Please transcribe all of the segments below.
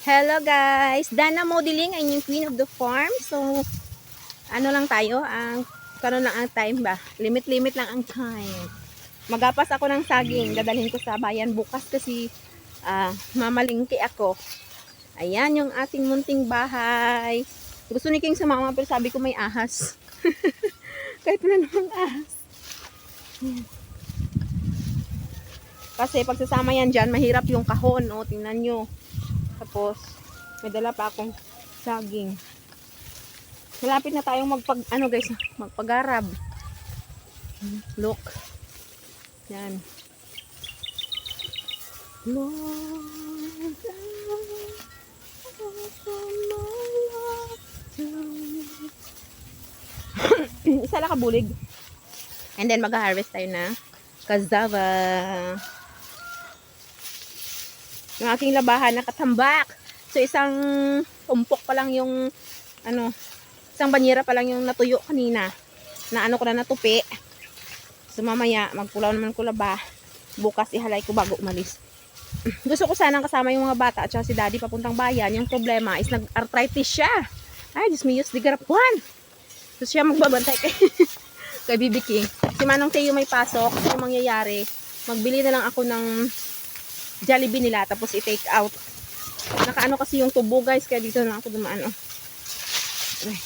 Hello guys! Dana Modeling ay yung queen of the farm. So, ano lang tayo, karon lang ang time ba? Limit lang ang time. Magapas ako ng saging, dadalhin ko sa bayan bukas kasi mamalingki ako. Ayan yung ating munting bahay. Gusto ni King sumama pero sabi ko may ahas. Kahit wala namang ahas. Kasi pagsasama yan dyan, mahirap yung kahon. O, tingnan nyo. Tapos, may dala pa akong saging. Malapit na tayong magpagarab. Look. Yan. Lord, isa lang kabulig. And then mag-harvest tayo na cassava. Yung aking labahan nakatambak. So isang umpok pa lang yung isang banyera pa lang yung natuyo kanina. Na ko na natupi. So mamaya magpulaw naman ko laba. Bukas ihalay ko bago umalis. Gusto ko sanang kasama yung mga bata at si daddy papuntang bayan. Yung problema is nag-arthritis siya. Ay, Diyos me, Diyos, di garapuan. So siya magbabantay kay BB King. Si Manong Teo may pasok. So yung mangyayari, magbili na lang ako ng Jollibee nila tapos i-take out. Nakaano kasi yung tubo guys, kaya dito na ako dumaan. Ay.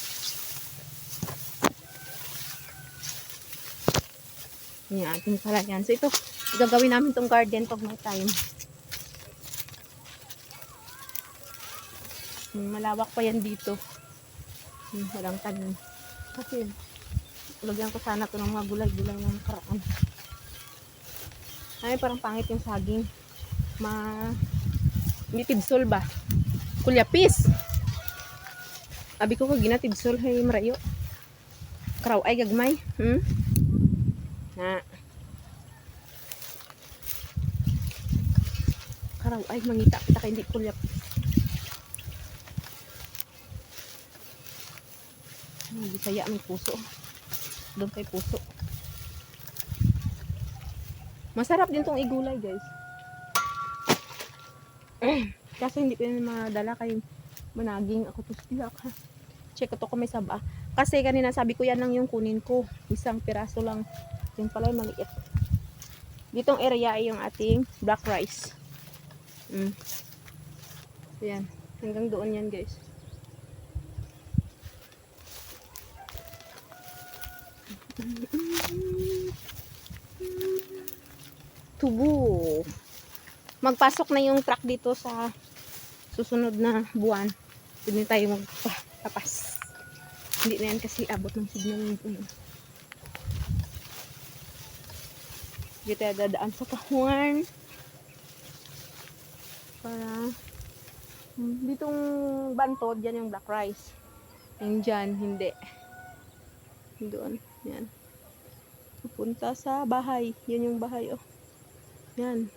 Yan, ating pala yan. So ito, gagawin namin tong garden pag may time. Malawak pa yan dito. Walang tanim. Kasi, lagyan ko sana ito ng mga gulay-gulay ng karaan. Ay, parang pangit yung saging. Hindi tibsol ba? Kulyapis. Abi ko kagina tibsol hay marayo. Karaw ay gagmay. Na. Karaw ay mangita kita kay hindi kulyapis. Bisaya may puso. Doon kay puso. Masarap din tong igulay guys. Kasi hindi ko yun madala kay managing ako to sila. Check ko to kung may saba. Kasi kanina sabi ko yan lang yung kunin ko. Isang piraso lang. Yung pala yung maliit. Ditong area ay yung ating black rice. Yan. Hanggang doon yan guys. Tubo. Magpasok na yung truck dito sa susunod na buwan. Hindi tayo magtapas. Hindi na yan kasi abot ng signal yung Hindi tayo dadaan sa kahwan. Para ditong bantod, yan yung black rice. Yung dyan, hindi. Doon, yan. Pupunta sa bahay. Yan yung bahay, oh. Yan.